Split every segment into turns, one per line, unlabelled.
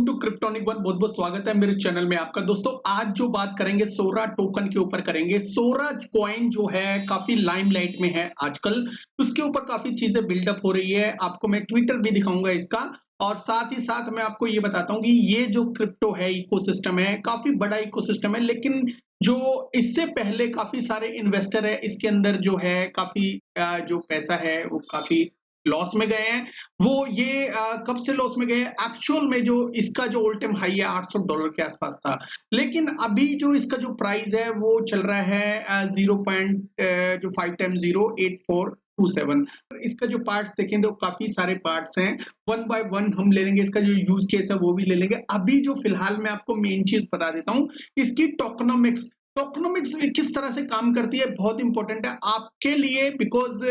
To kryptonic one बहुत बहुत स्वागत है मेरे चैनल में आपका। दोस्तों आज जो बात करेंगे सोरा टोकन के ऊपर करेंगे। सोरा कॉइन जो है काफी लाइमलाइट में है आजकल, उसके ऊपर काफी चीजें बिल्डअप हो रही है। आपको मैं ट्विटर भी दिखाऊंगा इसका, और साथ ही साथ मैं आपको ये बताता हूँ कि ये जो क्रिप्टो है इकोसिस्टम है, काफी बड़ा इकोसिस्टम है, लेकिन जो इससे पहले काफी सारे इन्वेस्टर है इसके अंदर जो है काफी जो पैसा है वो काफी लॉस में गए हैं। वो ये कब से लॉस में गए? एक्चुअल में जो इसका जो ऑल टाइम हाई है $800 के आसपास था, लेकिन अभी जो इसका जो प्राइस है वो चल रहा है 0.5 टाइम 0.8427। इसका जो पार्ट्स देखें तो काफी सारे पार्ट्स हैं, वन बाय वन हम ले लेंगे। इसका जो यूज केस है वो भी ले लेंगे। अभी जो फिलहाल मैं आपको मेन चीज बता देता हूँ, इसकी टोकनोमिक्स टोकनोमिक्स किस तरह से काम करती है, बहुत इंपॉर्टेंट है आपके लिए। बिकॉज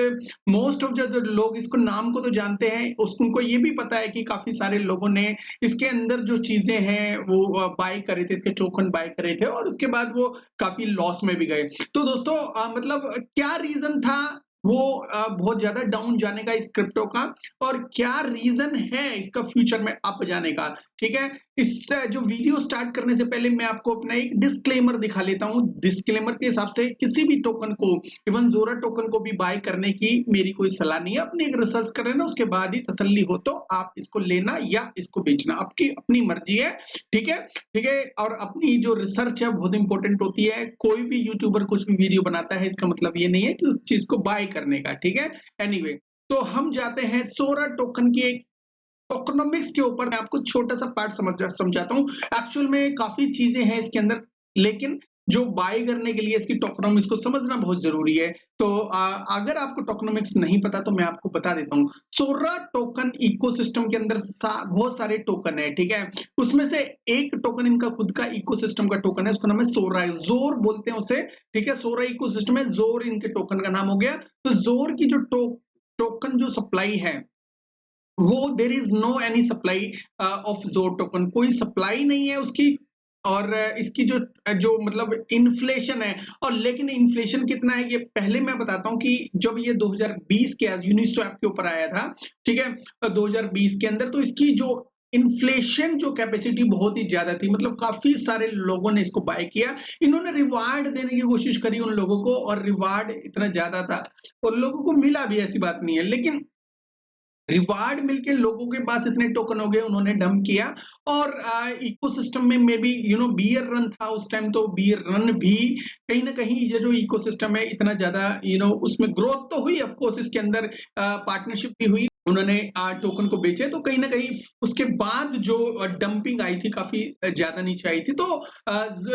मोस्ट ऑफ जो लोग इसको नाम को तो जानते हैं, उनको ये भी पता है कि काफी सारे लोगों ने इसके अंदर जो चीजें हैं वो बाय करे थे, इसके टोकन बाय करे थे, और उसके बाद वो काफी लॉस में भी गए। तो दोस्तों मतलब क्या रीजन था वो बहुत ज्यादा डाउन जाने का इस क्रिप्टो का, और क्या रीजन है इसका फ्यूचर में अप जाने का? ठीक है, इस जो वीडियो स्टार्ट करने से पहले मैं आपको अपना एक डिस्क्लेमर दिखा लेता हूं। डिस्क्लेमर के हिसाब से किसी भी टोकन को, इवन जोरा टोकन को भी बाय करने की मेरी कोई सलाह नहीं है। अपनी एक रिसर्च कर लेना, उसके बाद ही तसल्ली हो तो आप इसको लेना या इसको बेचना, आपकी अपनी मर्जी है। ठीक है, ठीक है। और अपनी जो रिसर्च है बहुत इंपॉर्टेंट होती है। कोई भी यूट्यूबर कुछ भी वीडियो बनाता है, इसका मतलब ये नहीं है कि उस चीज को बाय करने का। ठीक है, एनीवे तो हम जाते हैं सोरा टोकन की एक टोकनोमिक्स के ऊपर। मैं आपको छोटा सा पार्ट समझाता हूँ। एक्चुअल में काफी चीजें हैं इसके अंदर, लेकिन जो बाय करने के लिए इसकी टोकनोमिक्स को समझना बहुत जरूरी है। तो अगर आपको टोकनोमिक्स नहीं पता तो मैं आपको बता देता हूँ। सोरा टोकन इकोसिस्टम के अंदर बहुत सारे टोकन है। ठीक है, उसमें से एक टोकन इनका खुद का इकोसिस्टम का टोकन है, उसका नाम है सोरा, जोर बोलते हैं उसे। ठीक है, सोरा इकोसिस्टम है, जोर इनके टोकन का नाम हो गया। तो जोर की जो टोकन जो सप्लाई है वो there is no any supply of XOR token, कोई सप्लाई नहीं है उसकी। और इसकी जो जो मतलब इन्फ्लेशन है, और लेकिन इन्फ्लेशन कितना है ये पहले मैं बताता हूं कि जब ये 2020 के यूनिस्वैप के ऊपर आया था, ठीक है, 2020 के अंदर, तो इसकी जो इन्फ्लेशन जो कैपेसिटी बहुत ही ज्यादा थी, मतलब काफी सारे लोगों ने इसको बाय किया। इन्होंने रिवार्ड देने की कोशिश करी उन लोगों को, और रिवार्ड इतना ज्यादा था और लोगों को मिला भी, ऐसी बात नहीं है, लेकिन रिवार्ड मिलके लोगों के पास इतने टोकन हो गए, उन्होंने डंप किया। और इकोसिस्टम में मे बी बियर रन था उस टाइम, तो बियर रन भी कहीं ना कहीं ये जो इकोसिस्टम है इतना ज्यादा उसमें ग्रोथ तो हुई, ऑफ कोर्स इसके अंदर पार्टनरशिप भी हुई, उन्होंने टोकन को बेचे, तो कहीं ना कहीं उसके बाद जो डंपिंग आई थी काफी ज्यादा नीचे आई थी। तो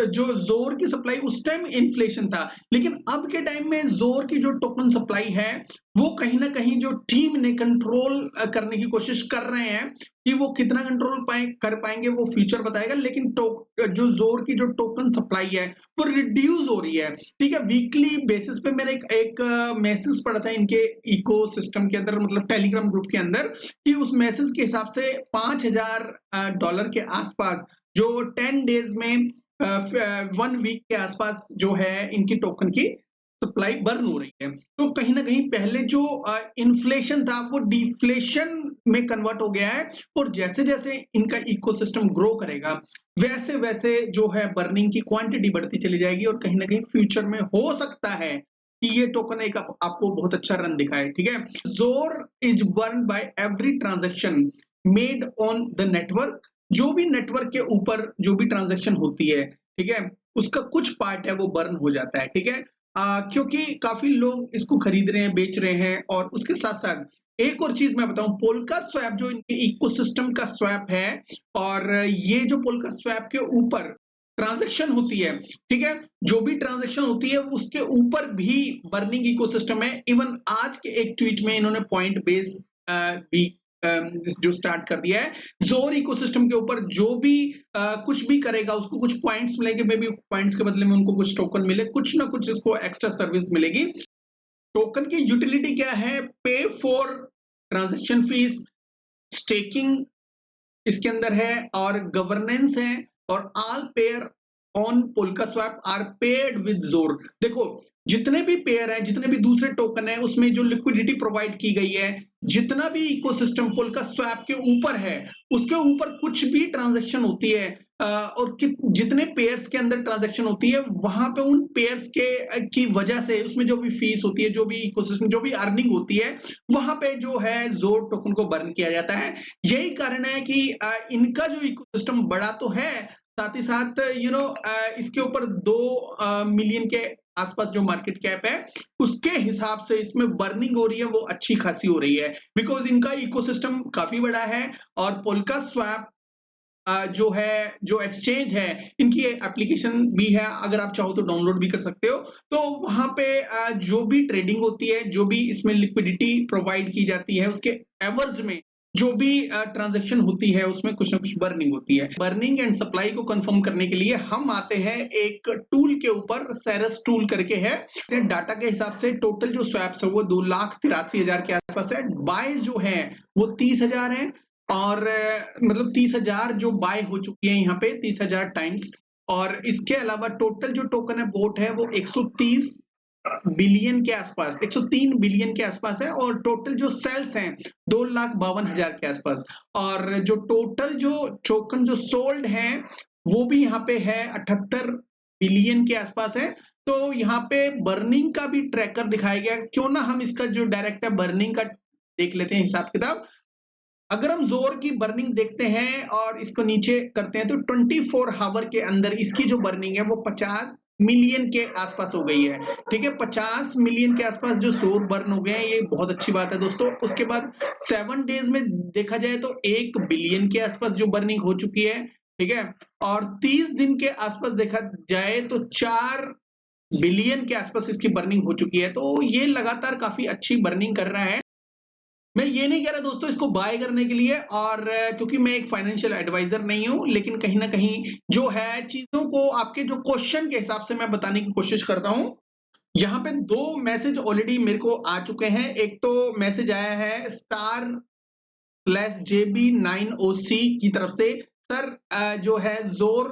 जो जोर की सप्लाई उस टाइम इन्फ्लेशन था, लेकिन अब के टाइम में जोर की जो टोकन सप्लाई है वो कहीं ना कहीं जो टीम ने कंट्रोल करने की कोशिश कर रहे हैं, कि वो कितना कंट्रोल कर पाएंगे वो फ्यूचर बताएगा। लेकिन जो जोर की जो टोकन सप्लाई है वो रिड्यूस हो रही है। ठीक है, वीकली बेसिस पे मैंने एक मैसेज पढ़ा था इनके इकोसिस्टम के अंदर, मतलब टेलीग्राम ग्रुप के अंदर, कि उस मैसेज के हिसाब से $5000 के आसपास जो 10 डेज में 1 वीक के आसपास जो है इनकी टोकन की सप्लाई बर्न हो रही है। तो कहीं ना कहीं पहले जो इन्फ्लेशन था वो डिफ्लेशन में कन्वर्ट हो गया है, और जैसे जैसे इनका इकोसिस्टम ग्रो करेगा वैसे वैसे जो है बर्निंग की क्वांटिटी बढ़ती चली जाएगी, और कहीं ना कहीं फ्यूचर में हो सकता है कि ये टोकन एक आपको बहुत अच्छा रन दिखाए। ठीक है, XOR is burn by every transaction made on the network. जो भी नेटवर्क के ऊपर जो भी ट्रांजेक्शन होती है, ठीक है, उसका कुछ पार्ट है वो बर्न हो जाता है। ठीक है, क्योंकि काफी लोग इसको खरीद रहे हैं, बेच रहे हैं। और उसके साथ साथ एक और चीज मैं बताऊं, पोल्का स्वैप जो इनके इकोसिस्टम का स्वैप है, और ये जो पोल्का स्वैप के ऊपर ट्रांजैक्शन होती है, ठीक है, जो भी ट्रांजैक्शन होती है उसके ऊपर भी बर्निंग इकोसिस्टम है। इवन आज के एक ट्वीट में इन्होंने पॉइंट बेस भी जो स्टार्ट कर दिया है। जोर इकोसिस्टम के ऊपर जो भी कुछ भी करेगा उसको कुछ पॉइंट्स मिलेंगे, मे बी पॉइंट्स के बदले में उनको कुछ टोकन मिले, कुछ ना कुछ इसको एक्स्ट्रा सर्विस मिलेगी। टोकन की यूटिलिटी क्या है? पे फॉर ट्रांजैक्शन फीस, स्टेकिंग इसके अंदर है, और गवर्नेंस है, और all pair on Polkaswap are paid with XOR. देखो जितने भी पेयर हैं, जितने भी दूसरे टोकन हैं, उसमें जो लिक्विडिटी प्रोवाइड की गई है, जितना भी इकोसिस्टम पोल्का स्वैप के ऊपर है, उसके ऊपर कुछ भी ट्रांजैक्शन होती है और जितने पेयर्स के अंदर ट्रांजैक्शन होती है, वहां पे उन पेयर्स के की वजह से उसमें जो भी फीस होती है, जो भी इकोसिस्टम, जो भी अर्निंग होती है, वहां पे जो है जोर टोकन को बर्न किया जाता है। यही कारण है कि इनका जो इकोसिस्टम बड़ा तो है, साथ ही साथ इसके ऊपर 2 मिलियन के आसपास जो मार्केट कैप है, उसके हिसाब से इसमें बर्निंग हो रही है वो अच्छी खासी हो रही है, बिकॉज इनका इकोसिस्टम काफी बड़ा है। और पोल्का स्वैप जो है, जो एक्सचेंज है, इनकी एप्लीकेशन भी है, अगर आप चाहो तो डाउनलोड भी कर सकते हो। तो वहां पे जो भी ट्रेडिंग होती है, जो भी इसमें लिक्विडिटी प्रोवाइड की जाती है, उसके एवर्ज में जो भी ट्रांजैक्शन होती है, उसमें कुछ ना कुछ बर्निंग होती है। बर्निंग एंड सप्लाई को कंफर्म करने के लिए हम आते हैं एक टूल के ऊपर, सेरस टूल करके है। डाटा के हिसाब से टोटल जो स्वैप्स है वो 2,83,000 के आसपास है। बाय जो है वो 30,000 है, और मतलब 30,000 जो बाय हो चुकी है यहाँ पे 30,000 टाइम्स। और इसके अलावा टोटल जो टोकन है बोट है वो 130 बिलियन के आसपास, 103 बिलियन के आसपास है। और टोटल जो सेल्स हैं 2,52,000 के आसपास। और जो टोटल जो टोकन जो सोल्ड हैं वो भी यहाँ पे है 78 बिलियन के आसपास है। तो यहाँ पे बर्निंग का भी ट्रैकर दिखाया गया, क्यों ना हम इसका जो डायरेक्ट है बर्निंग का देख लेते हैं हिसाब किताब। अगर हम जोर की बर्निंग देखते हैं और इसको नीचे करते हैं तो 24 हावर के अंदर इसकी जो बर्निंग है वो 50 मिलियन के आसपास हो गई है। ठीक है, 50 मिलियन के आसपास जो जोर बर्न हो गए हैं, ये बहुत अच्छी बात है दोस्तों। उसके बाद 7 डेज में देखा जाए तो 1 बिलियन के आसपास जो बर्निंग हो चुकी है। ठीक है, और 30 दिन के आसपास देखा जाए तो 4 बिलियन के आसपास इसकी बर्निंग हो चुकी है। तो ये लगातार काफी अच्छी बर्निंग कर रहा है। मैं ये नहीं कह रहा दोस्तों इसको बाय करने के लिए, और क्योंकि मैं एक फाइनेंशियल एडवाइजर नहीं हूं, लेकिन कहीं ना कहीं जो है चीजों को आपके जो क्वेश्चन के हिसाब से मैं बताने की कोशिश करता हूं। यहाँ पे 2 मैसेज ऑलरेडी मेरे को आ चुके हैं। एक तो मैसेज आया है *JB9OC की तरफ से, सर जो है जोर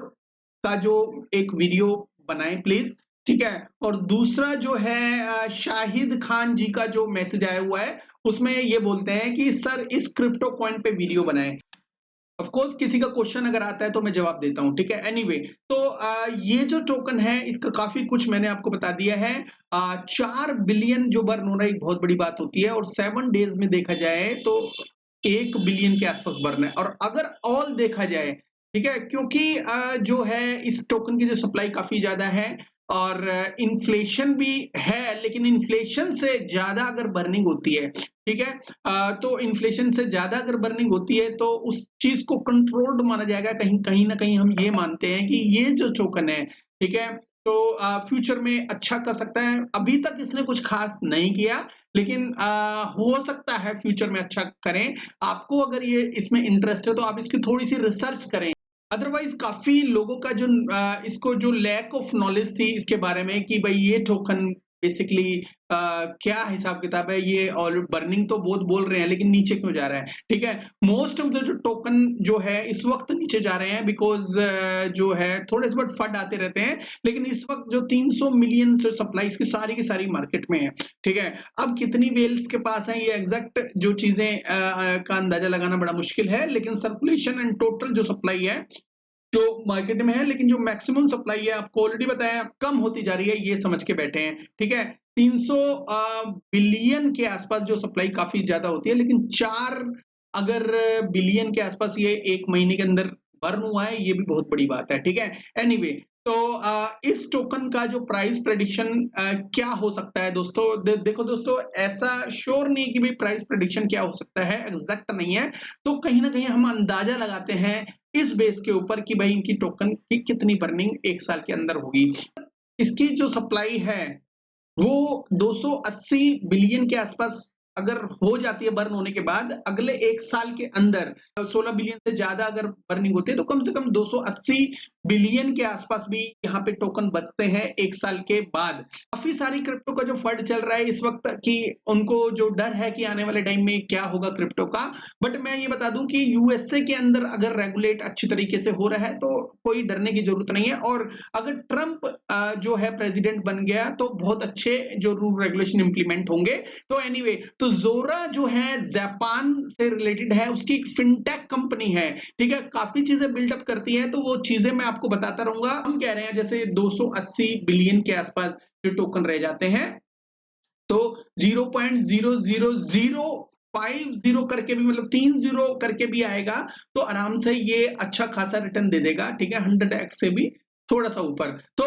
का जो एक वीडियो बनाएं प्लीज। ठीक है, और दूसरा जो है शाहिद खान जी का जो मैसेज आया हुआ है, उसमें ये बोलते हैं कि सर इस क्रिप्टो कॉइन पे वीडियो बनाएं। ऑफ कोर्स किसी का क्वेश्चन अगर आता है तो मैं जवाब देता हूं। ठीक है, एनीवे तो ये जो टोकन है इसका काफी कुछ मैंने आपको बता दिया है। 4 बिलियन जो बर्न होना एक बहुत बड़ी बात होती है, और 7 डेज में देखा जाए तो 1 बिलियन के आसपास बर्न है। और अगर ऑल देखा जाए, ठीक है, क्योंकि जो है इस टोकन की जो सप्लाई काफी ज्यादा है, और इन्फ्लेशन भी है, लेकिन इन्फ्लेशन से ज्यादा अगर बर्निंग होती है, ठीक है, तो इन्फ्लेशन से ज्यादा अगर बर्निंग होती है तो उस चीज को कंट्रोल्ड माना जाएगा। कहीं कहीं ना कहीं हम ये मानते हैं कि ये जो टोकन है, ठीक है, तो फ्यूचर में अच्छा कर सकता है। अभी तक इसने कुछ खास नहीं किया, लेकिन हो सकता है फ्यूचर में अच्छा करें। आपको अगर ये इसमें इंटरेस्ट है तो आप इसकी थोड़ी सी रिसर्च करें। अदरवाइज काफी लोगों का जो इसको जो लैक ऑफ नॉलेज थी इसके बारे में कि भाई ये टोकन बेसिकली क्या हिसाब किताब है, ये और बर्निंग तो बहुत बोल रहे हैं लेकिन नीचे क्यों जा रहा है। ठीक है, मोस्ट ऑफ द जो टोकन जो है इस वक्त नीचे जा रहे हैं बिकॉज जो है थोड़े से बहुत फंड आते रहते हैं, लेकिन इस वक्त जो 300 मिलियन से सप्लाई की सारी मार्केट में है। ठीक है, अब कितनी वेल्स के पास है ये एग्जैक्ट जो चीजें का अंदाजा लगाना बड़ा मुश्किल है, लेकिन सर्कुलेशन एंड टोटल जो सप्लाई है जो मार्केट में है, लेकिन जो मैक्सिमम सप्लाई है आपको ऑलरेडी बताया कम होती जा रही है, ये समझ के बैठे हैं। ठीक है, 300 बिलियन के आसपास जो सप्लाई काफी ज्यादा होती है, लेकिन 4 अगर बिलियन के आसपास ये 1 महीने के अंदर बर्न हुआ है, ये भी बहुत बड़ी बात है। ठीक है, एनीवे तो इस टोकन का जो प्राइस प्रेडिक्शन क्या हो सकता है दोस्तों, देखो दोस्तों, ऐसा श्योर नहीं कि भाई प्राइस प्रेडिक्शन क्या हो सकता है, एग्जैक्ट नहीं है। तो कहीं ना कहीं हम अंदाजा लगाते हैं इस बेस के ऊपर कि भाई इनकी टोकन की कितनी बर्निंग 1 साल के अंदर होगी। इसकी जो सप्लाई है वो 280 बिलियन के आसपास अगर हो जाती है बर्न होने के बाद अगले 1 साल के अंदर 16 बिलियन से ज़्यादा अगर बर्निंग होती है तो कम से कम 280 बिलियन के आसपास भी यहाँ पे टोकन बचते हैं 1 साल के बाद। काफ़ी सारी क्रिप्टो का जो फंड चल रहा है इस वक़्त कि उनको जो डर है कि आने वाले टाइम में क्या होगा क्रिप्टो का। बट मैं ये बता दूँ कि यूएसए के अंदर अगर रेगुलेट अच्छी तरीके से हो रहा है तो कोई डरने की ज़रूरत नहीं है और अगर ट्रम्प जो है प्रेज़िडेंट बन गया तो बहुत अच्छे जो रूल रेगुलेशन इम्प्लीमेंट होंगे। तो एनीवे तो ज़ोरा जो है जापान से रिलेटेड है, उसकी एक फिनटेक कंपनी है, ठीक है? काफ़ी चीज़ें बिल्ड अप करती है, तो वो चीज़ें मैं आपको बताता रहूँगा। हम कह रहे हैं जैसे 280 बिलियन के आसपास जो टोकन रह जाते हैं, तो 0.00050 करके भी मतलब 3 ज़ीरो करके भी आएगा, तो आराम से ये अच्छा खासा रिटर्न दे देगा, ठीक है? 100x से भी थोड़ा-सा ऊपर। तो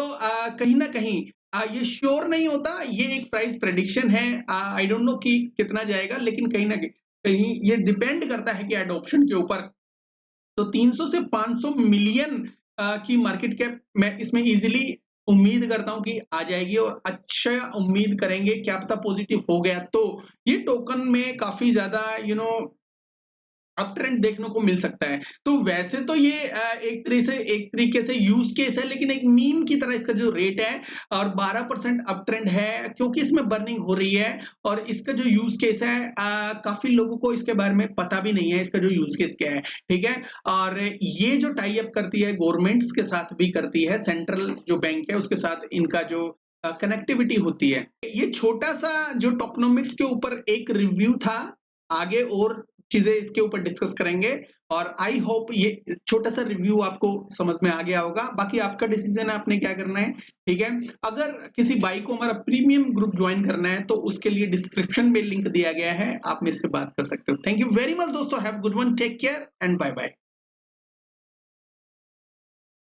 कहीं न कहीं ये श्योर नहीं होता, ये एक प्राइस प्रेडिक्शन है। आई डोंट नो कि कितना जाएगा, लेकिन कहीं न कहीं ये डिपेंड करता है कि एडॉप्शन के ऊपर। तो 300 से 500 मिलियन की मार्केट कैप मैं इसमें इज़िली उम्मीद करता हूँ कि आ जाएगी और अच्छा उम्मीद करेंगे, क्या पता पॉजिटिव हो गया तो ये टोकन में काफ़ी ज़्यादा अप ट्रेंड देखने को मिल सकता है। तो वैसे तो ये एक तरीके से यूज़ केस है, लेकिन एक मीम की तरह इसका जो रेट है और 12% अप ट्रेंड है क्योंकि इसमें बर्निंग हो रही है और इसका जो यूज़ केस है काफ़ी लोगों को इसके बारे में पता भी नहीं है, इसका जो यूज़ केस क्या है, ठीक है? और ये जो टाई अप करती है गवर्नमेंट्स के साथ भी करती है, सेंट्रल जो बैंक है उसके साथ इनका जो कनेक्टिविटी होती है। ये छोटा-सा जो टोकेनोमिक्स के ऊपर एक रिव्यू था, आगे और चीज़ें इसके ऊपर डिस्कस करेंगे और आई होप ये छोटा-सा रिव्यू आपको समझ में आ गया होगा। बाकी आपका डिसीज़न है आपने क्या करना है, ठीक है? अगर किसी भाई को हमारा प्रीमियम ग्रुप जॉइन करना है तो उसके लिए डिस्क्रिप्शन में लिंक दिया गया है, आप मेरे से बात कर सकते हो। थैंक यू वेरी मच दोस्तों, have good one, take care and bye-bye.